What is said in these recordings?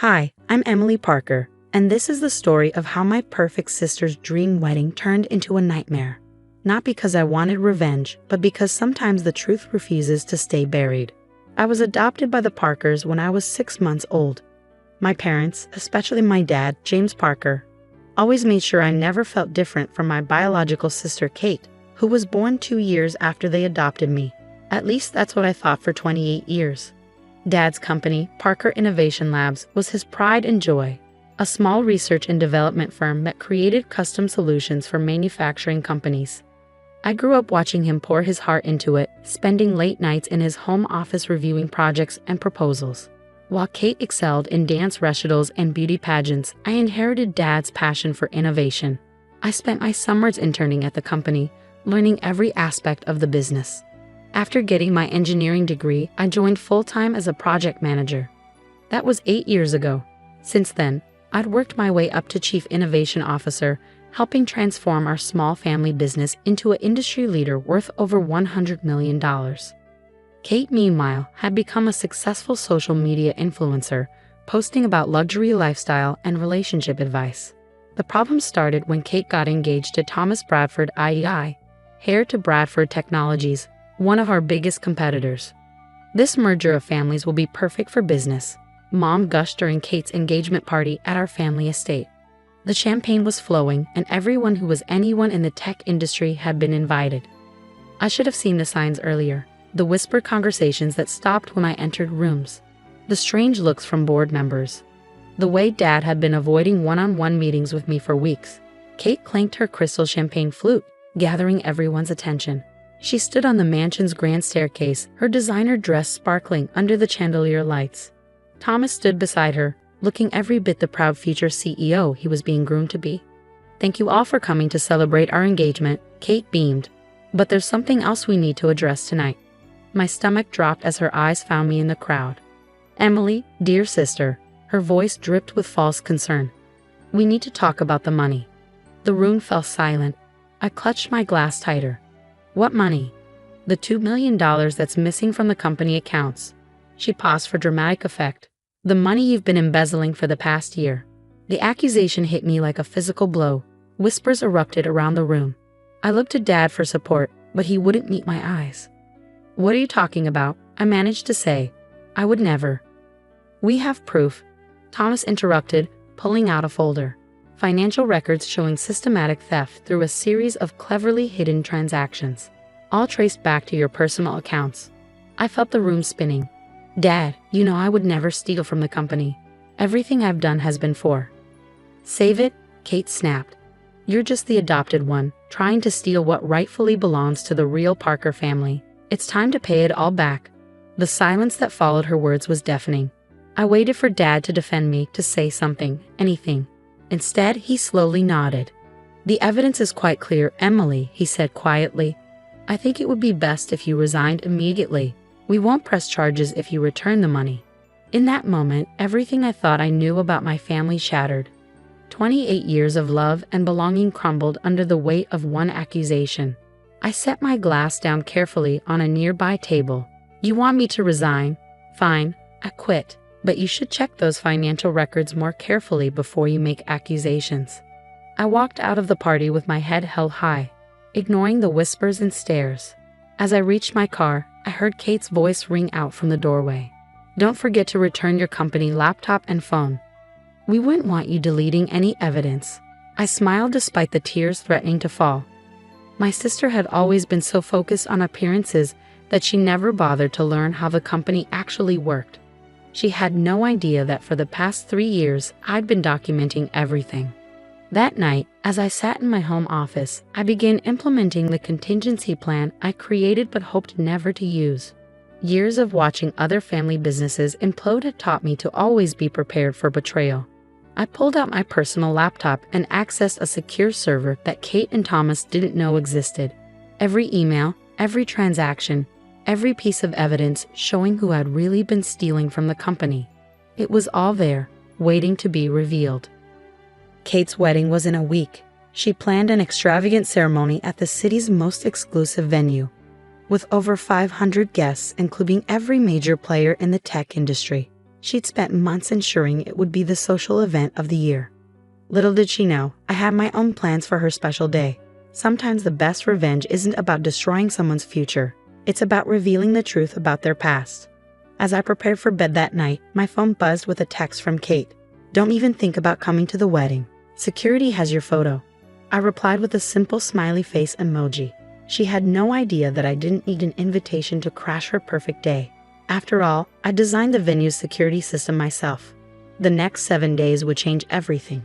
Hi, I'm Emily Parker, and this is the story of how my perfect sister's dream wedding turned into a nightmare. Not because I wanted revenge, but because sometimes the truth refuses to stay buried. I was adopted by the Parkers when I was 6 months old. My parents, especially my dad, James Parker, always made sure I never felt different from my biological sister Kate, who was born 2 years after they adopted me. At least that's what I thought for 28 years. Dad's company, Parker Innovation Labs, was his pride and joy, a small research and development firm that created custom solutions for manufacturing companies. I grew up watching him pour his heart into it, spending late nights in his home office reviewing projects and proposals. While Kate excelled in dance recitals and beauty pageants, I inherited Dad's passion for innovation. I spent my summers interning at the company, learning every aspect of the business. After getting my engineering degree, I joined full-time as a project manager. That was 8 years ago. Since then, I'd worked my way up to Chief Innovation Officer, helping transform our small family business into an industry leader worth over $100 million. Kate, meanwhile, had become a successful social media influencer, posting about luxury lifestyle and relationship advice. The problem started when Kate got engaged to Thomas Bradford IEI, heir to Bradford Technologies, one of our biggest competitors. This merger of families will be perfect for business, Mom gushed during Kate's engagement party at our family estate. The champagne was flowing, and everyone who was anyone in the tech industry had been invited. I should have seen the signs earlier, the whispered conversations that stopped when I entered rooms, the strange looks from board members, the way Dad had been avoiding one-on-one meetings with me for weeks. Kate clanked her crystal champagne flute, gathering everyone's attention. She stood on the mansion's grand staircase, her designer dress sparkling under the chandelier lights. Thomas stood beside her, looking every bit the proud future CEO he was being groomed to be. "Thank you all for coming to celebrate our engagement," Kate beamed. "But there's something else we need to address tonight." My stomach dropped as her eyes found me in the crowd. "Emily, dear sister," her voice dripped with false concern. "We need to talk about the money." The room fell silent. I clutched my glass tighter. "What money?" "The $2 million that's missing from the company accounts." She paused for dramatic effect. "The money you've been embezzling for the past year." The accusation hit me like a physical blow. Whispers erupted around the room. I looked to Dad for support, but he wouldn't meet my eyes. "What are you talking about?" I managed to say. "I would never." "We have proof," Thomas interrupted, pulling out a folder. Financial records showing systematic theft through a series of cleverly hidden transactions, all traced back to your personal accounts. I felt the room spinning. "Dad, you know I would never steal from the company. Everything I've done has been for." "Save it," Kate snapped. "You're just the adopted one, trying to steal what rightfully belongs to the real Parker family. It's time to pay it all back." The silence that followed her words was deafening. I waited for Dad to defend me, to say something, anything. Instead, he slowly nodded. "The evidence is quite clear, Emily," he said quietly. "I think it would be best if you resigned immediately. We won't press charges if you return the money." In that moment, everything I thought I knew about my family shattered. 28 years of love and belonging crumbled under the weight of one accusation. I set my glass down carefully on a nearby table. "You want me to resign? Fine, I quit. But you should check those financial records more carefully before you make accusations." I walked out of the party with my head held high, ignoring the whispers and stares. As I reached my car, I heard Kate's voice ring out from the doorway. "Don't forget to return your company laptop and phone. We wouldn't want you deleting any evidence." I smiled despite the tears threatening to fall. My sister had always been so focused on appearances that she never bothered to learn how the company actually worked. She had no idea that for the past 3 years, I'd been documenting everything. That night, as I sat in my home office, I began implementing the contingency plan I created but hoped never to use. Years of watching other family businesses implode had taught me to always be prepared for betrayal. I pulled out my personal laptop and accessed a secure server that Kate and Thomas didn't know existed. Every email, every transaction, every piece of evidence showing who had really been stealing from the company. It was all there, waiting to be revealed. Kate's wedding was in a week. She planned an extravagant ceremony at the city's most exclusive venue, with over 500 guests, including every major player in the tech industry. She'd spent months ensuring it would be the social event of the year. Little did she know, I had my own plans for her special day. Sometimes the best revenge isn't about destroying someone's future. It's about revealing the truth about their past. As I prepared for bed that night, my phone buzzed with a text from Kate. "Don't even think about coming to the wedding. Security has your photo." I replied with a simple smiley face emoji. She had no idea that I didn't need an invitation to crash her perfect day. After all, I designed the venue's security system myself. The next 7 days would change everything.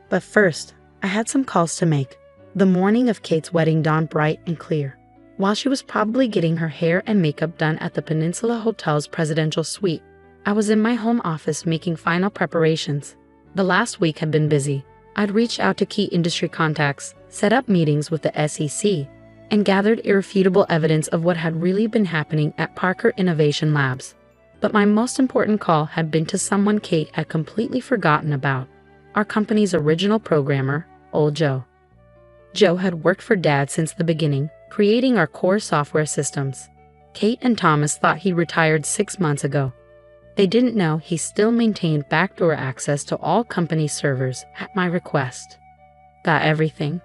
But first, I had some calls to make. The morning of Kate's wedding dawned bright and clear. While she was probably getting her hair and makeup done at the Peninsula Hotel's presidential suite, I was in my home office making final preparations. The last week had been busy. I'd reached out to key industry contacts, set up meetings with the SEC, and gathered irrefutable evidence of what had really been happening at Parker Innovation Labs. But my most important call had been to someone Kate had completely forgotten about: our company's original programmer, old Joe. Joe had worked for Dad since the beginning, creating our core software systems. Kate and Thomas thought he retired 6 months ago. They didn't know he still maintained backdoor access to all company servers at my request. "Got everything?"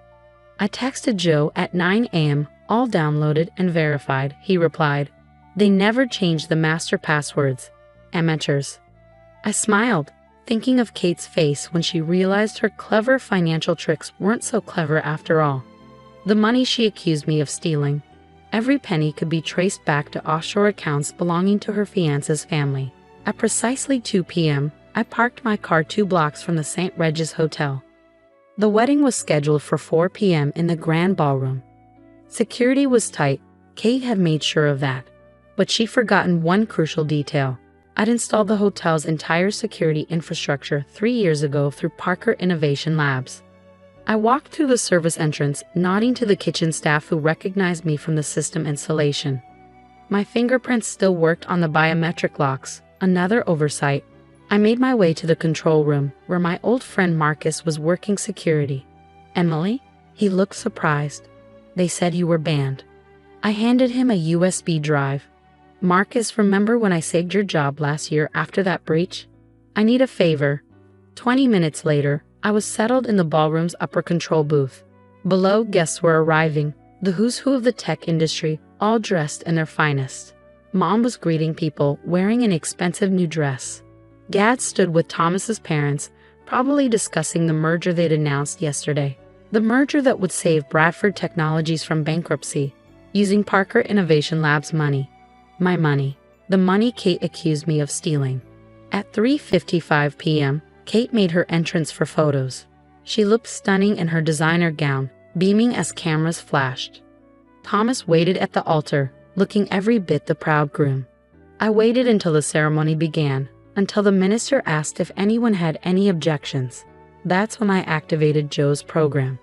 I texted Joe at 9 a.m., all downloaded and verified. He replied, "They never changed the master passwords. Amateurs." I smiled, thinking of Kate's face when she realized her clever financial tricks weren't so clever after all. The money she accused me of stealing, every penny could be traced back to offshore accounts belonging to her fiance's family. At precisely 2 p.m., I parked my car 2 blocks from the St. Regis Hotel. The wedding was scheduled for 4 p.m. in the Grand Ballroom. Security was tight. Kate had made sure of that. But she'd forgotten one crucial detail. I'd installed the hotel's entire security infrastructure 3 years ago through Parker Innovation Labs. I walked through the service entrance, nodding to the kitchen staff who recognized me from the system installation. My fingerprints still worked on the biometric locks, another oversight. I made my way to the control room, where my old friend Marcus was working security. "Emily?" He looked surprised. "They said you were banned." I handed him a USB drive. "Marcus, remember when I saved your job last year after that breach? I need a favor." 20 minutes later, I was settled in the ballroom's upper control booth. Below, guests were arriving, the who's who of the tech industry, all dressed in their finest. Mom was greeting people, wearing an expensive new dress. Dad stood with Thomas's parents, probably discussing the merger they'd announced yesterday. The merger that would save Bradford Technologies from bankruptcy, using Parker Innovation Labs' money. My money. The money Kate accused me of stealing. At 3:55 p.m., Kate made her entrance for photos. She looked stunning in her designer gown, beaming as cameras flashed. Thomas waited at the altar, looking every bit the proud groom. I waited until the ceremony began, until the minister asked if anyone had any objections. That's when I activated Joe's program.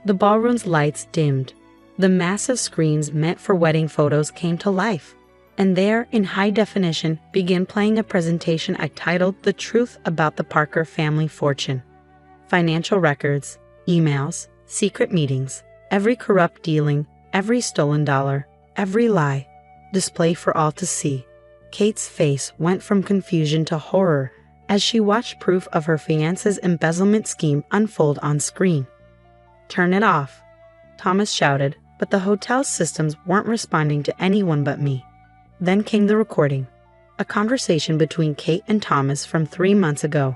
The ballroom's lights dimmed. The massive screens meant for wedding photos came to life. And there, in high definition, began playing a presentation I titled "The Truth About the Parker Family Fortune." Financial records, emails, secret meetings, every corrupt dealing, every stolen dollar, every lie, display for all to see. Kate's face went from confusion to horror as she watched proof of her fiance's embezzlement scheme unfold on screen. "Turn it off," Thomas shouted, but the hotel's systems weren't responding to anyone but me. Then came the recording, a conversation between Kate and Thomas from 3 months ago.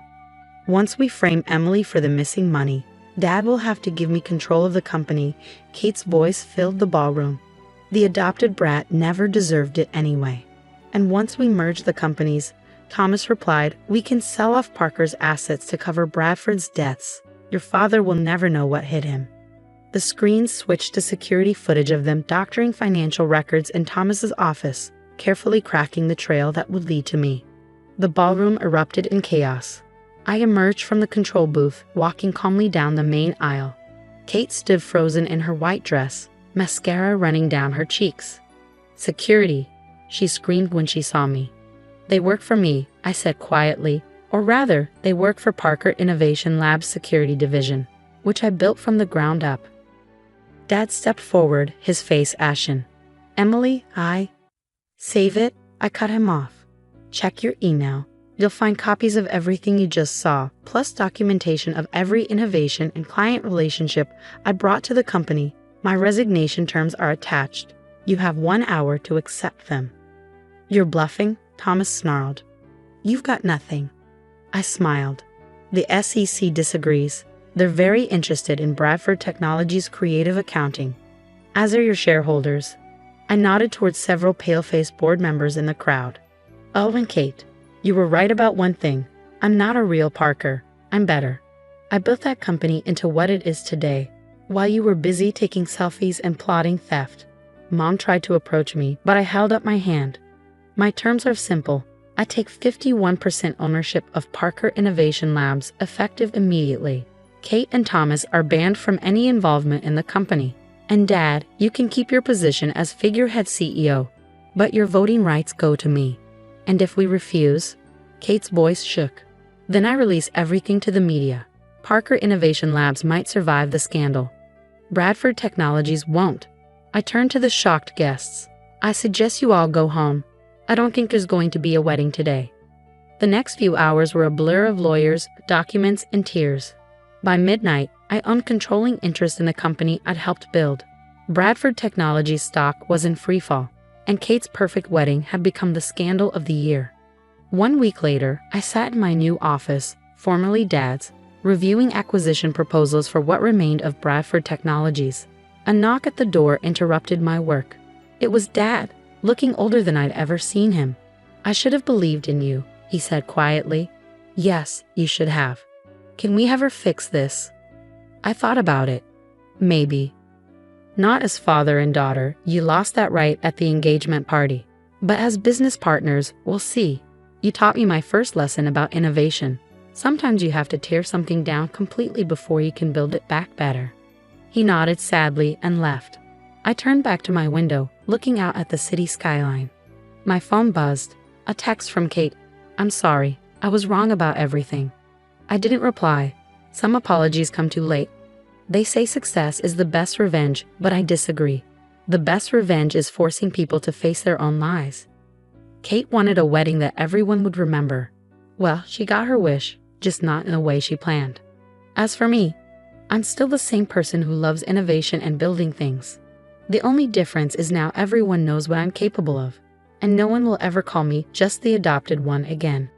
"Once we frame Emily for the missing money, Dad will have to give me control of the company." Kate's voice filled the ballroom. "The adopted brat never deserved it anyway. And once we merge the companies," Thomas replied, "we can sell off Parker's assets to cover Bradford's debts. Your father will never know what hit him." The screens switched to security footage of them doctoring financial records in Thomas's office, carefully cracking the trail that would lead to me. The ballroom erupted in chaos. I emerged from the control booth, walking calmly down the main aisle. Kate stood frozen in her white dress, mascara running down her cheeks. "Security," she screamed when she saw me. "They work for me," I said quietly, "or rather, they work for Parker Innovation Labs' security division, which I built from the ground up." Dad stepped forward, his face ashen. "Emily, Save it," I cut him off. "Check your email. You'll find copies of everything you just saw, plus documentation of every innovation and client relationship I brought to the company. My resignation terms are attached. You have 1 hour to accept them." "You're bluffing," Thomas snarled. "You've got nothing." I smiled. "The SEC disagrees. They're very interested in Bradford Technologies' creative accounting, as are your shareholders." I nodded towards several pale-faced board members in the crowd. "Oh, and Kate, you were right about one thing. I'm not a real Parker. I'm better. I built that company into what it is today, while you were busy taking selfies and plotting theft." Mom tried to approach me, but I held up my hand. "My terms are simple. I take 51% ownership of Parker Innovation Labs, effective immediately. Kate and Thomas are banned from any involvement in the company. And Dad, you can keep your position as figurehead CEO, but your voting rights go to me. And if we refuse," Kate's voice shook, "then I release everything to the media. Parker Innovation Labs might survive the scandal. Bradford Technologies won't." I turned to the shocked guests. "I suggest you all go home. I don't think there's going to be a wedding today." The next few hours were a blur of lawyers, documents, and tears. By midnight, I owned controlling interest in the company I'd helped build. Bradford Technologies stock was in freefall, and Kate's perfect wedding had become the scandal of the year. 1 week later, I sat in my new office, formerly Dad's, reviewing acquisition proposals for what remained of Bradford Technologies. A knock at the door interrupted my work. It was Dad, looking older than I'd ever seen him. "I should have believed in you," he said quietly. "Yes, you should have. Can we have her fix this?" I thought about it. Maybe. Not as father and daughter, you lost that right at the engagement party. But as business partners, we'll see. You taught me my first lesson about innovation. Sometimes you have to tear something down completely before you can build it back better. He nodded sadly and left. I turned back to my window, looking out at the city skyline. My phone buzzed. A text from Kate. "I'm sorry. I was wrong about everything." I didn't reply. Some apologies come too late. They say success is the best revenge, but I disagree. The best revenge is forcing people to face their own lies. Kate wanted a wedding that everyone would remember. Well, she got her wish, just not in the way she planned. As for me, I'm still the same person who loves innovation and building things. The only difference is now everyone knows what I'm capable of, and no one will ever call me just the adopted one again.